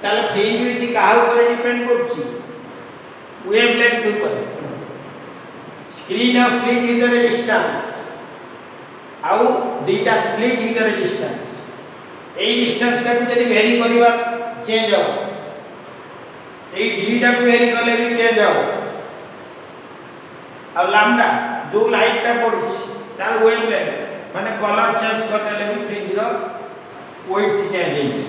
ताले फ्रिंजिविटी काहा ऊपर डिपेंड करछि वेवलेंथ ऊपर स्क्रीन और स्लिट ভিতর ডিসটেন্স आउ दुईटा स्लिट ভিতর डिस्टेंस এই ডিসটেंसटा को यदि वेरी करबा चेंज हो এই দুইটা को वेरी करले भी चेंज हो अब लैम्डा जो लाइटटा पडुछि तार वेवलेंथ माने कलर चेंज करले भी फ्रिंज रो वेट चेंज होइछि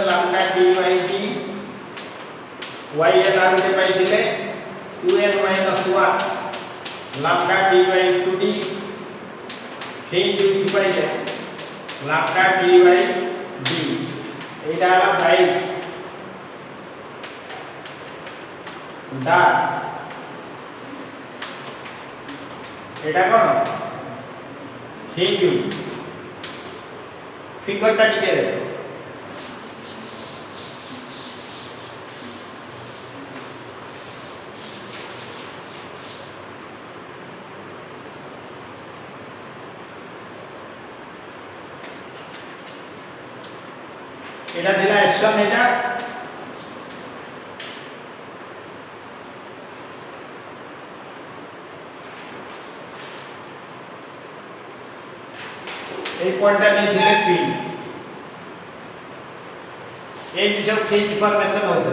लैम्डा dy dy y एला गुटे पाइथिले 2n - 1 lambda dy 2d fringe width पाइले लैम्डा dy d एटा हला ब्राइट डार्क एटा कोन फ्रिंज विड्थ फिगरटा टिके देखो एटा दिला S1 एटा এই পয়েন্টটা নিয়ে দিলে P এই বিসব ফ্রিঞ্জ ফরমেশন হতো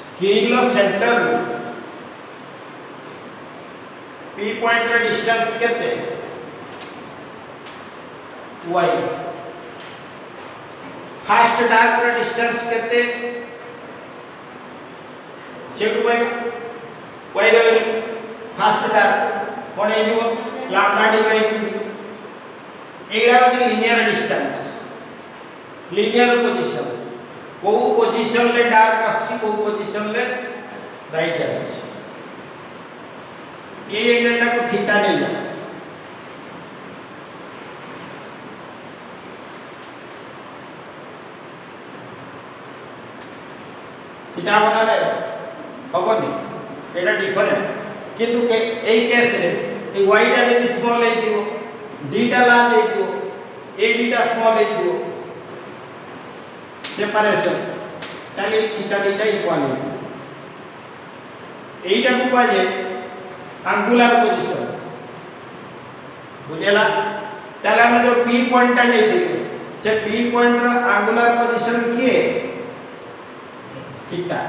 स्क्रीन लो सेंटर P पॉइंट रे डिस्टेंस केते y फास्ट डार्क रे डिस्टेंस केते चेक y रे फास्ट डार्क कोन हे जीवो लैम्डा dy एडा होची लिनियर डिस्टेंस लिनियर पोजीशन को पोजीशन ले डार्क आछि को पोजीशन ले राइट आछि ये एंगलटा को थीटा नहीं है थीटा बना रे होबनी एटा डिफरेंट किंतु के एई केस रे ए y टा यदि स्मॉल हे दियो d टा लार्ज हे दियो a d टा स्मॉल हे दियो सेपरेशन ताले थीटा d टा इक्वल हे एटा को पाजे एंगुलर पोजीशन बुझेला ताले हम जो p पॉइंट नै दियो से p पॉइंट रो एंगुलर पोजीशन किए थीटा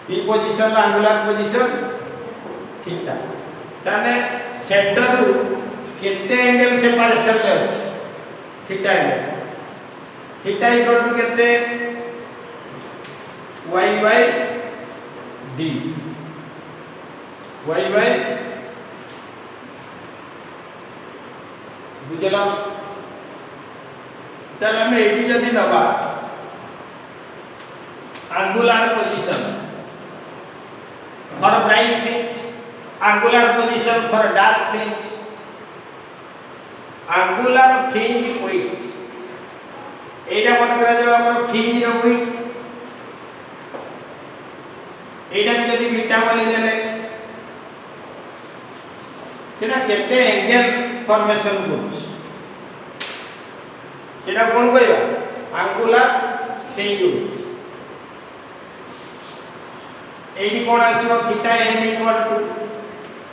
p पोजीशन रो एंगुलर पोजीशन थीटा ताने सेंटर रु केते एंगल सेपरेशन ले अछि theta angle theta equal to केते y by d y by बुझला तब हमें एटी जदी नबा angular position for bright fringe angular position for dark fringe angular fringe width एटा मन करा जो हमर फ्रिंज रो विड्थ एटा जदी बीटा बोली देले केना केते एंगल फॉर्मेशन गुड्स एटा कोन कहबा एंगुलर फ्रिंज विड्थ एडी कोन आसीबो थीटा n इक्वल टू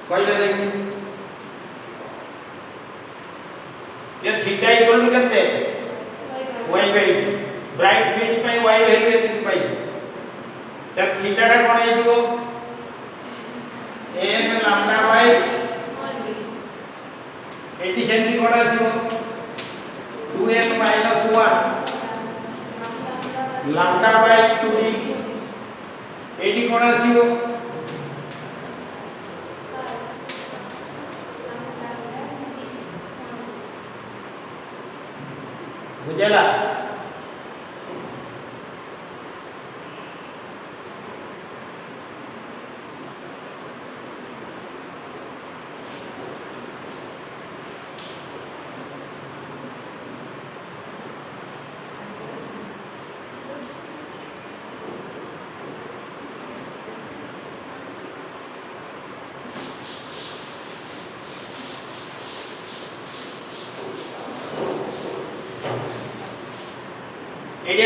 कहले देखि ये थीटा इक्वल टू केते y बाय ब्राइट फ्रिंज पई y वैल्यू केते पाई तब थीटा टा कोन हे दिबो n लैम्डा बाय एटी सेंटी कोन आसीबो 2n - 1 लैम्डा बाय 2d एडी कोन आसीबो बुझला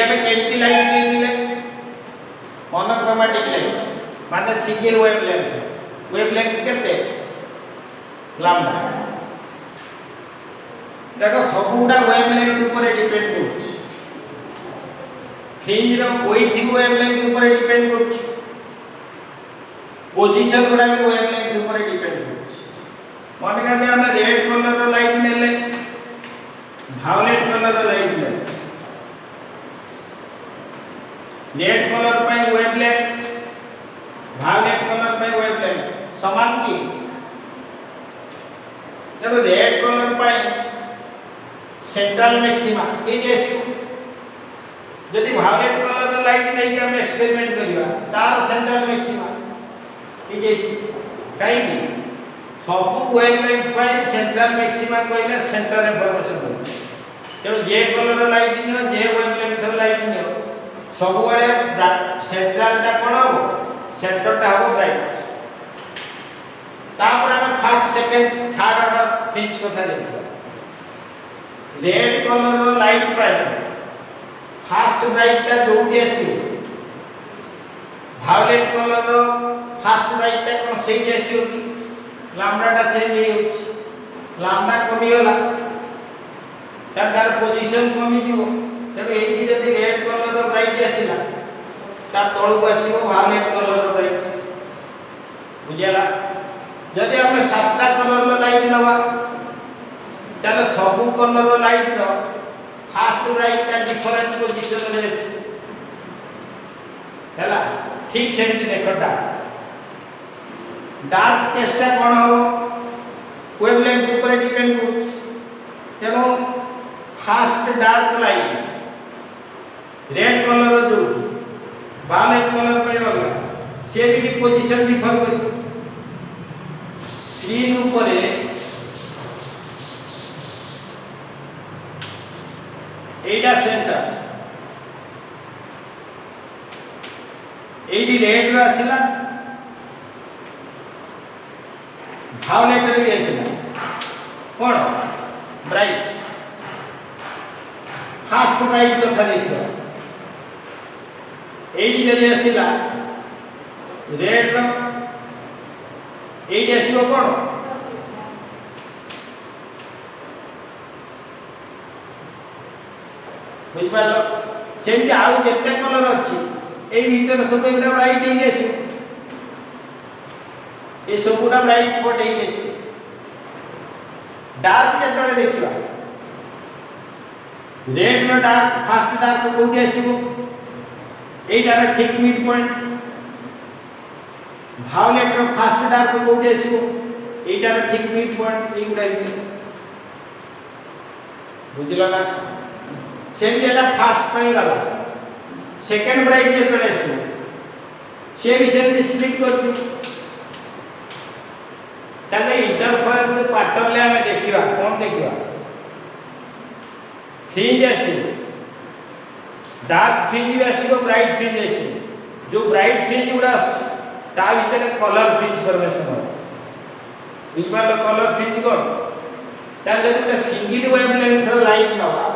हमें केमती लाइट देथिले मोनोक्रोमैटिक लाइट माने सिंगल वेवलेंथ केते लैम्डा देखो सबुडा वेवलेंथ ऊपर डिपेंड करछ फ्रिंज रो विड्थ वेवलेंथ ऊपर डिपेंड करछ पोजीशन गुडा भी वेवलेंथ ऊपर डिपेंड करछ मन का हम रेड कलर रो लाइट नेले वायलेट कलर रो लाइट नेले रेड कलर पे वेवलेंथ वायलेट कलर पे वेवलेंथ समान की जब रेड कलर पे सेंट्रल मैक्सिमा एटी आसी जदि वायलेट कलर लाइट नहीं हम एक्सपेरिमेंट करिवा तार सेंट्रल मैक्सिमा एटी आसी काई की सब वेवलेंथ पे सेंट्रल मैक्सिमा कहले सेंटर इनफॉरमेशन जब जे कलर लाइट नियो जे वेवलेंथ लाइट नियो सब बेले सेंट्रल टा कोन हो सेंटर टा हो ब्राइट तापर हम first second third order fringe कथा देखिबा रेड कलर रो लाइट पे फर्स्ट ब्राइट टा जोटी आसी violet colour row first bright टा कोन सेही आसी कि लैम्डा टा चेंज हो लैम्डा कमी होला तार पोजीशन कमी जीवो तब एटी जदि रेड कलर रो ब्राइट आसीला ता तळु आसीबो वायलेट कलर रो ब्राइट बुझियाला जदि हम सातटा कलर रो लाइट नवा ताले सब कलर रो लाइट रो फर्स्ट ब्राइट का डिफरेंट पोजीशन रे हैला ठीक सेमति देखटा डार्क केसटा कोन हो वेवलेंथ ऊपर डिपेंड करछ तेनो first dark light red colour जो वायलेट कलर पे वाला से भी पोजीशन डिफर कर स्क्रीन ऊपर एटा सेंटर एटी रेड रो आसिला वायलेट रो आसिला कोन ब्राइट फर्स्ट ब्राइट तो खाली देखो एटी जदि आसिला रेड रो एटी आसिबो कोन बुझ पालो सेमति आउ जेते कलर अछि एई भीतर सब एटा ब्राइट हे गेसी ए सबुडा ब्राइट स्पॉट हे गेसी डार्क जेतले देखिबा रेड रो डार्क फर्स्ट डार्क कोठी आसीबो एटार ठीक mid point violet row first dark कोठी आसीबो एटार ठीक मिड पॉइंट ए गुडा बुझिला ना सेम जेटा फर्स्ट पाई गला सेकंड ब्राइट जेतले आसीबो से भी सेम स्प्लिट करछु ताले इंटरफेरेंस पैटर्न ले हमें देखिबा कोन देखिबा फ्रिंज आसीबो डार्क फ्रिंज भी आसीबो ब्राइट फ्रिंज आसीबो जो ब्राइट फ्रिंज गुडा ता भीतर कलर फ्रिंज फॉर्मेशन हो बिल्कुल कलर फ्रिंज कोन ताले जदि सिंगल वेवलेंथ लाइट नवा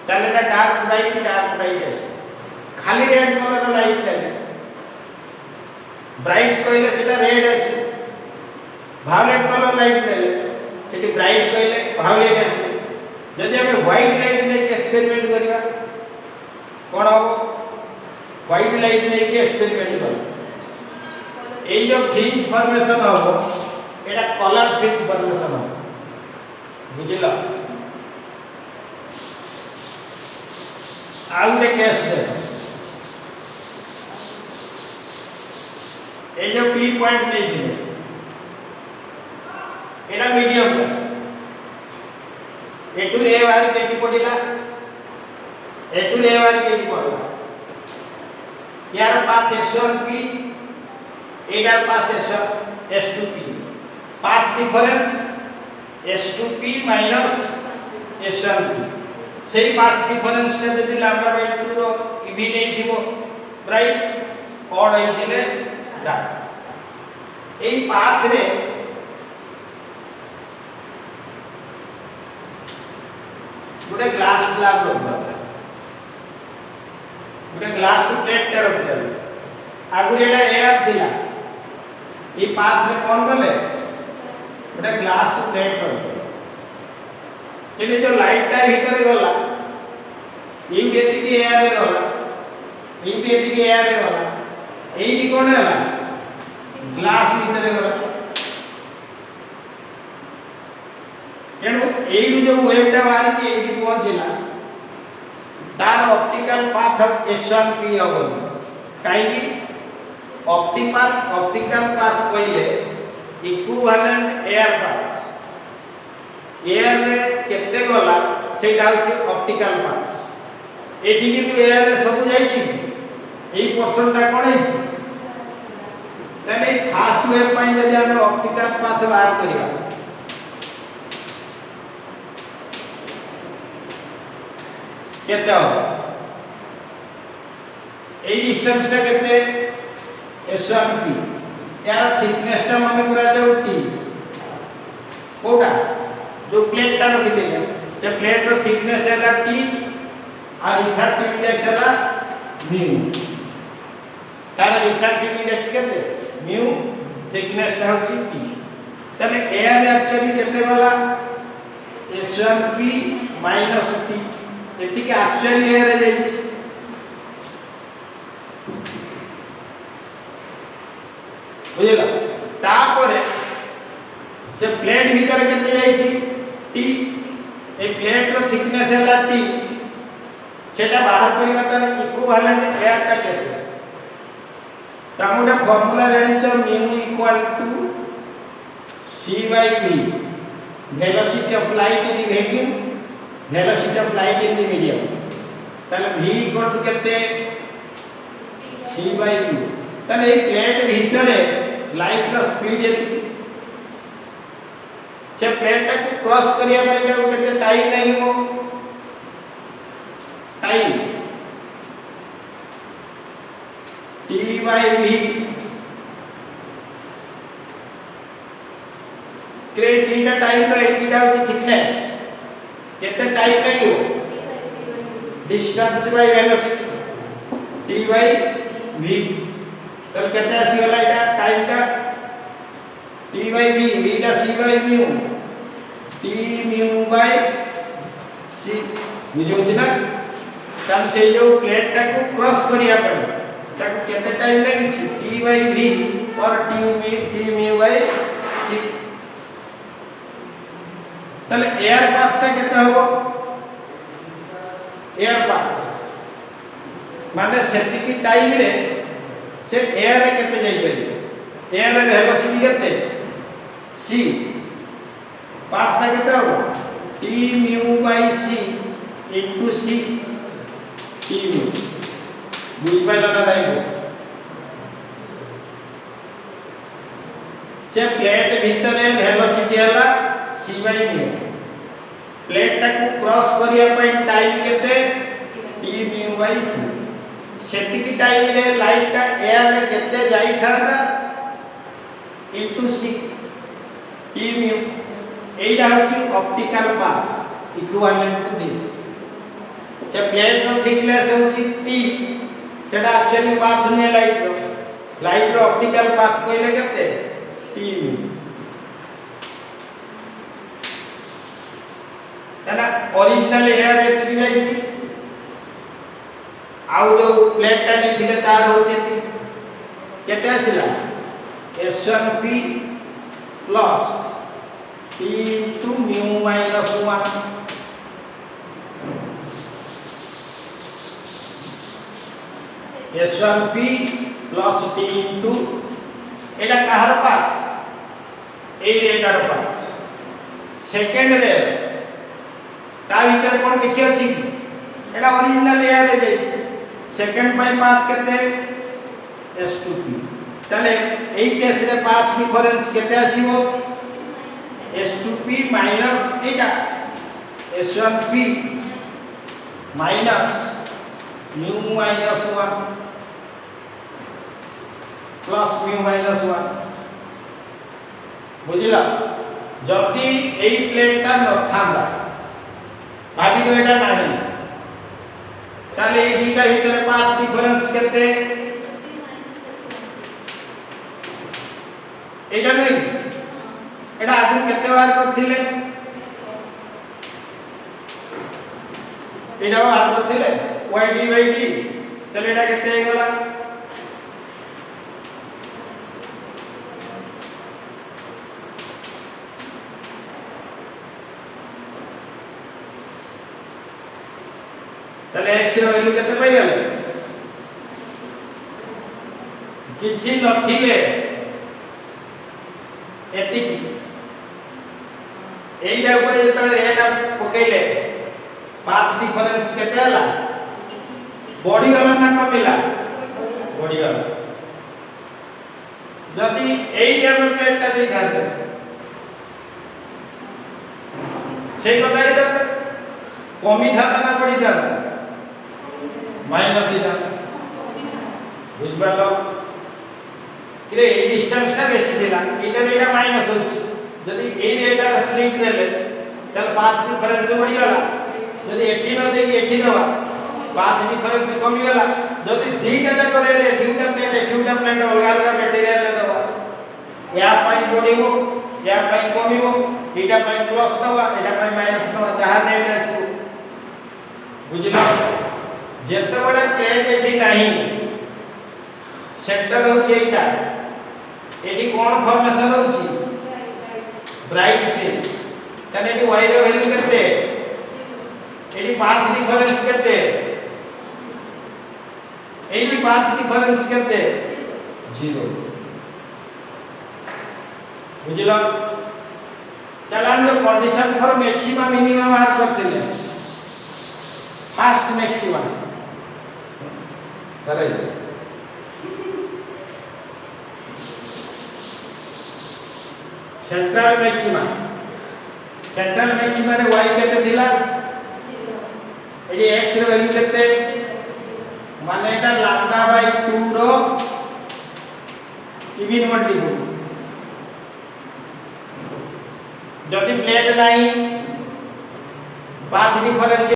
ताले डार्क ब्राइट आसी खाली रेड कलर लाइट देले ब्राइट कहले सेटा रेड आसी वायलेट कलर लाइट देले सेटी ब्राइट कहले वायलेट आसी जदि हमें व्हाइट लाइट ने एक्सपेरिमेंट करिवा कोन हो व्हाइट लाइट ने एक्सपेरिमेंट कर ए जो फ्रिंज फॉर्मेशन हो एटा कलर फ्रिंज फॉर्मेशन हो बुझिला आउटे केस दे ए जो पी पॉइंट नहीं दिले एटा मीडियम एटू ए वार केटी पडिला एटू ए वार केटी पडला यार पास S1 P एटार पास S2 P path difference S2 P minus S1 P सेही पाथ डिफरेंस टा जदि लैम्डा बाय 2 रो इभी नै थिबो राइट ऑड होई थिले डार्क एई पाथ रे गोटे ग्लास स्लैब लगता गोटे ग्लास प्लेट टे रखि देले आगु एटा एयर थिला ई पाथ रे कोन गले गोटे ग्लास प्लेट रखि जेने जो लाइट टा भीतर गला ई बेति की एयर रे गला ई बेति की एयर रे गला एई कोन हला ग्लास भीतर गला तेणु एई जो वेवटा बाहर की एई पहुंचला तार optical path of S1 P हबो काई ऑप्टिकल पाथ कहले इक्विवेलेंट एयर पाथ एयर रे केते गला सेटा होची ऑप्टिकल पाथ एठी कि एयर रे सब जाई छी एई पोर्शन टा कोन हेछि तने फास्ट वेव पई जदि हम ऑप्टिकल पाथ बाहर करिया केते हो एई डिस्टेंस टा केते s1 p यार थिकनेस टा मन करा जाउ t कोटा जो प्लेट टा रखि देले से प्लेट रो थिकनेस हैला t और रिफ्रैक्टिव इंडेक्स हैला μ तार रिफ्रैक्टिव इंडेक्स केते μ थिकनेस टा होची t तने एयर एक्चुअली केते वाला s1 p - t एति के एक्चुअली एयर रे जाई बुझला तापरे से प्लेट भीतर केते जाई छी t ए प्लेट रो थिकनेस हैला t सेटा बाहर करिवा तार इक्विवेलेंट एयर टा केते तामुडा फार्मूला जानि छ μ = c/v velocity of light in the vacuum velocity of light in the medium ताले v = केते c/v ताले ए प्लेट भीतर लाइट रो स्पीड एति से प्लेट टा को क्रॉस करिया पय केते टाइम लागिवो टाइम t/v क्रेट टा टाइम रो एटा थिकनेस केते टाइम लागिवो डिस्टेंस बाय वेलोसिटी t/v तो केते आसी गला एटा टाइम टा t/v v टा c/μ t/c बुझो ना तब से जो प्लेट टा को क्रॉस करिया पड़े ताको केते टाइम लागी छी t/v और t/c तले एयर पाथ टा केते होबो एयर पाथ माने सेति की टाइम रे से एयर रे केते जाई पड़ी एयर रे वेलोसिटी केते c पाथ टा केते होबो t/c into c t बुझ पाइला ना नहीं से प्लेट भीतर वेलोसिटी हला c/μ प्लेट टा को क्रॉस करिया पई टाइम केते t/c सेति की टाइम रे लाइट टा एयर रे केते जाई थाना इनटू c t/μ एइडा होची optical path equivalent to this जे प्लेट रो थिकनेस होची t सेटा एक्चुअली पाथ ने लाइट रो ऑप्टिकल पाथ कहले केते t/μ तना ओरिजिनल एयर एति जाई छी आउ जो प्लेट टा नै थिले तार होचे केते आसिला s1 p plus t into μ - 1 s1 p plus t into एटा कहार पाथ ए एटार पाथ सेकंड रे ता भीतर कोन किछ अछि एटा ओरिजिनल एयर रे जाई छै सेकंड पाई पाथ केते s2p तले एई केस रे पाथ डिफरेंस केते आसीबो s2p माइनस एटा s1p माइनस μ - 1 प्लस μ - 1 बुझिला जति एई प्लेट ता न थांदा भाबी तो एटा नाही ताले ए दुईटा भितर पांच डिफरेंस केते एटा नहीं एटा आगु केते बार करथिले एटा बार करथिले y/d ताले एटा केते हे गला ताले x ର वैल्यू केते पाई गेले किछि नथिले एति एइटा ऊपर जेतले रेटा पकेइले पांच डिफरेंस केते हला बॉडी गला ना कमिला बॉडी गला जदी एइ टेबल प्लेटटा देई थाते সেই কথা এটা কমি থাকা না বড়ি থাকা মাইনাস এটা বুঝবালো কিরে এই ডিসটেন্সটা বেশি দিলা এটা মাইনাস হচ্ছে যদি এই রেটা স্লিপ দেলে তাহলে 5 ডিফারেন্স বড়ি গলা যদি এটি ন দেই এটি দেবা 5 ডিফারেন্স কমি গলা যদি দুইটা যা করে রে দুইটা প্লেট অলগা অলগা ম্যাটেরিয়াল লে দেবা ইয়া পাই বড়িবো ইয়া পাই কমিবো এটা পাই প্লাস দেবা এটা পাই মাইনাস দেবা যাহা নেট আসু বুঝলো যেতে বড় প্লেট এটি নাই সেন্টার হচ্ছে এইটা এটি কোন ফরমেশন হচ্ছে ब्राइट फील्ड तने एटी y रो वैल्यू केते एटी 5 डिफरेंस केते एटी 5 डिफरेंस केते 0 बुझलो चला हम लोग कंडीशन फॉर मैक्सिमम मिनिमम बात करते हैं फर्स्ट मैक्सिमम करे सेंट्रल मैक्सिमा रे y केते दिला एडी x रे वैल्यू केते माने एटा लैम्डा बाय 2 रो इवन मल्टीपल जदि प्लेट नाही 5 डिफरेंस